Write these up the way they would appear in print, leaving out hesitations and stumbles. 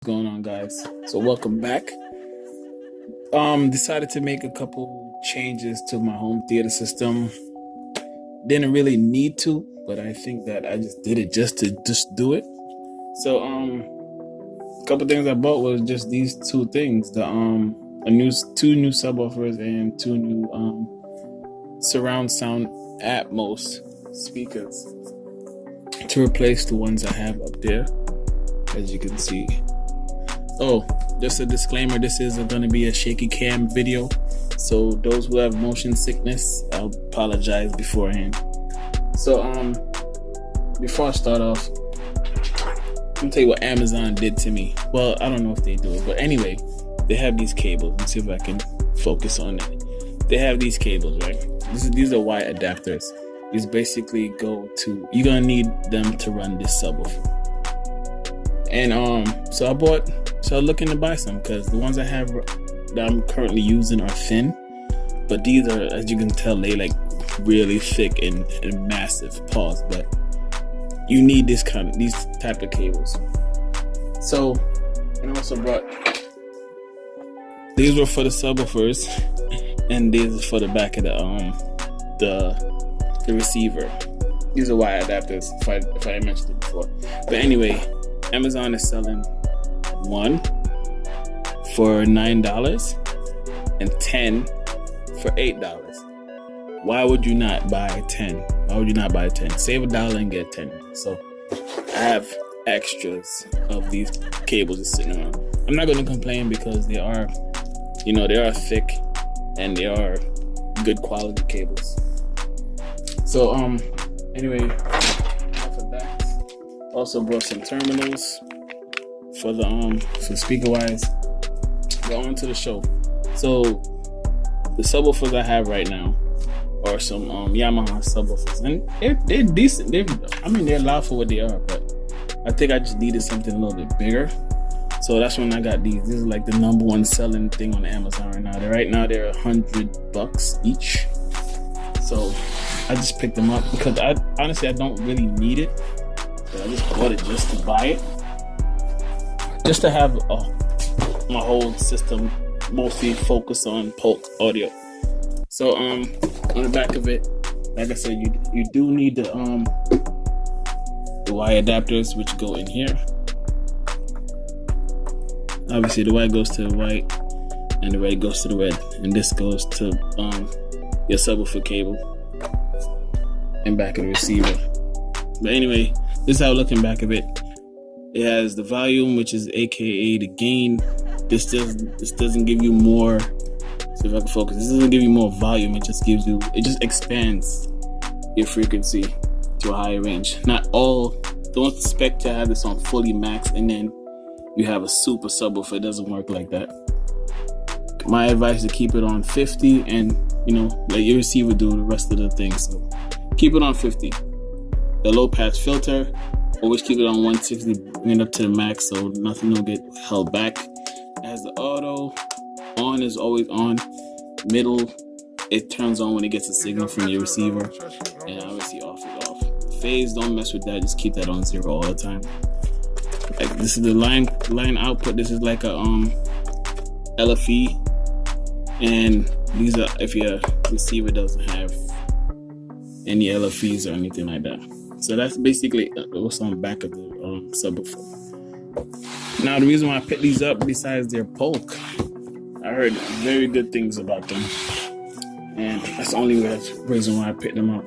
going on, guys? So welcome back. Decided to make a couple changes to my home theater system. Didn't really need to, but I think that I just did it just to do it. So a couple things I bought was just these two things: two new subwoofers and two new surround sound Atmos speakers to replace the ones I have up there, as you can see. Oh, just a disclaimer, this is going to be a shaky cam video, so those who have motion sickness, I'll apologize beforehand. So before I start off, I'm gonna tell you what Amazon did to me. Well, I don't know if they do it, but anyway, they have these cables. Let's see if I can focus on it. They have these cables, right? These are Y adapters. These basically you're gonna need them to run this subwoofer. And so I was looking to buy some because the ones I have that I'm currently using are thin, but these are, as you can tell, they like really thick and massive. Pause. But you need these type of cables. So, and I also brought these were for the subwoofers, and these are for the back of the receiver. These are Y adapters, if I mentioned it before. But anyway, Amazon is selling one for $9 and 10 for $8. Why would you not buy 10? Why would you not buy 10? Save $1 and get 10. So I have extras of these cables just sitting around. I'm not going to complain because they are thick and they are good quality cables. So anyway, off of that, also brought some terminals for the speaker wise. Go on to the show. So the subwoofers I have right now are some Yamaha subwoofers, and they're decent. They're loud for what they are, but I think I just needed something a little bit bigger. So that's when I got these. This is like the number one selling thing on Amazon right now. They're $100 each. So I just picked them up because I don't really need it, but I just bought it just to buy it. Just to have my whole system mostly focused on Polk audio. So on the back of it, like I said, you do need the Y adapters, which go in here. Obviously, the white goes to the white, and the red goes to the red, and this goes to your subwoofer cable and back of the receiver. But anyway, this is how looking back of it. It has the volume, which is AKA the gain. This doesn't give you more. So if I can focus, this doesn't give you more volume. It just expands your frequency to a higher range. Don't expect to have this on fully max and then you have a super subwoofer. It doesn't work like that. My advice is to keep it on 50 and let your receiver do the rest of the things. So keep it on 50. The low pass filter, always keep it on 160, bring it up to the max so nothing will get held back. As the auto, on is always on. Middle, it turns on when it gets a signal from your receiver. And obviously off is off. Phase, don't mess with that. Just keep that on 0 all the time. Like this is the line output. This is like a LFE. And these are if your receiver doesn't have any LFEs or anything like that. So that's basically what's on the back of the subwoofer. Now, the reason why I picked these up, besides their Polk, I heard very good things about them, and that's the only reason why I picked them up.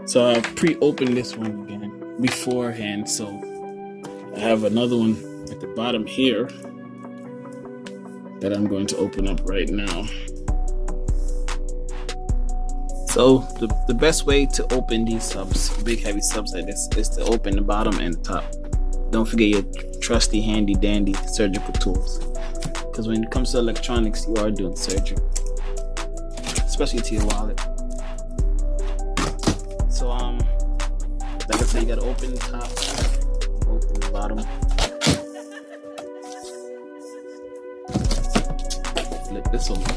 So I pre-opened this one again beforehand, so I have another one at the bottom here that I'm going to open up right now. So the best way to open these subs, big heavy subs like this, is to open the bottom and the top. Don't forget your trusty handy dandy surgical tools, because when it comes to electronics, you are doing surgery, especially to your wallet. So like I said, you gotta open the top, open the bottom, flip this over.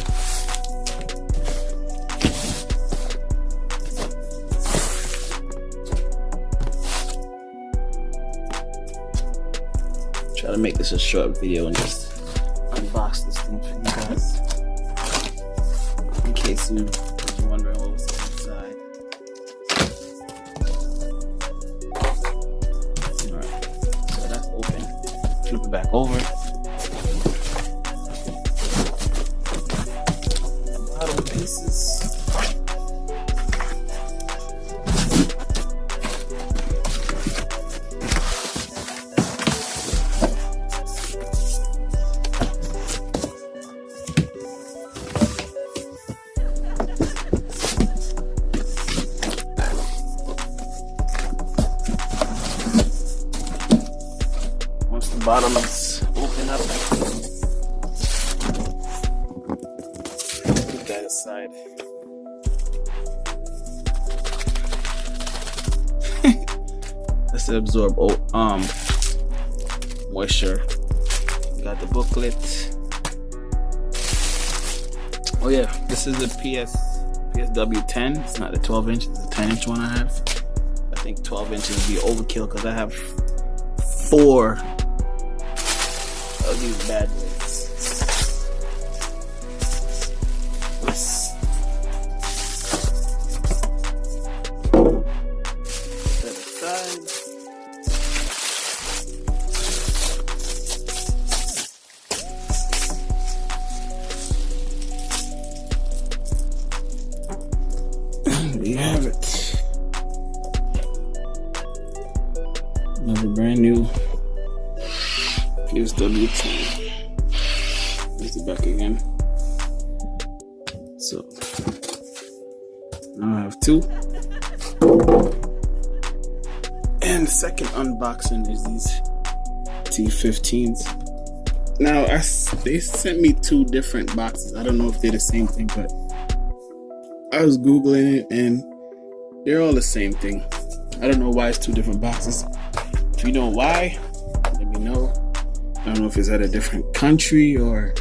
make this a short video and just unbox this thing for you guys, in case you're wondering what was inside. Alright, so that's open. Flip it back over. Bottom pieces. Bottoms open up. Put that aside. Let's absorb moisture. Got the booklet. Oh yeah, this is the PSW10. It's not the 12 inch, it's the 10 inch one I have. I think 12 inches would be overkill because I have 4 of these bad boys. Set aside. There you have it. Another brand new PSW10. Here's the back again. So now I have 2. And the second unboxing is these T15s. Now they sent me 2 different boxes. I don't know if they're the same thing, but I was Googling it and they're all the same thing. I don't know why it's 2 different boxes. If you know why, let me know. I don't know if it's at a different country or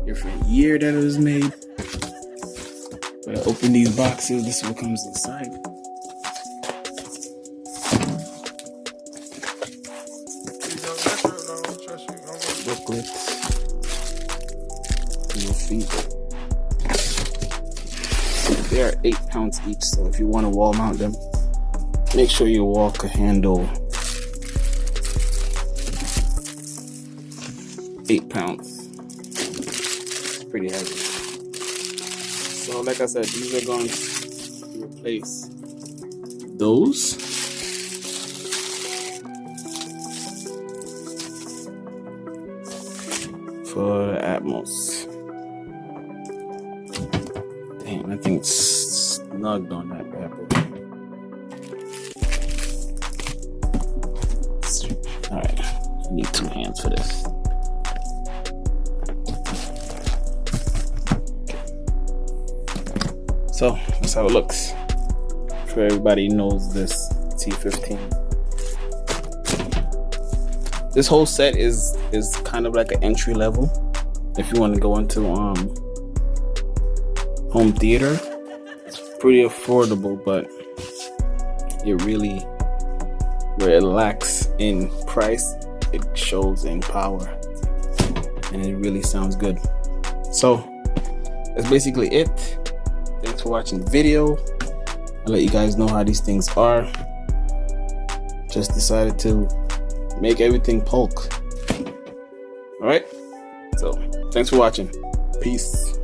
different year that it was made. But I open these boxes, this is what comes inside. Booklet. Your feet. They are 8 pounds each, so if you want to wall mount them, make sure your wall can handle 8 pounds. It's pretty heavy. So like I said, these are going to replace those. For Atmos. Damn, I think it's snugged on that bad boy. Alright, I need 2 hands for this. So that's how it looks. I'm sure everybody knows this T15. This whole set is kind of like an entry level. If you want to go into home theater, it's pretty affordable, but it really, where it lacks in price, it shows in power, and it really sounds good. So that's basically it. Thanks for watching the video. I'll let you guys know how these things are. Just decided to make everything Polk. Alright? So, thanks for watching. Peace.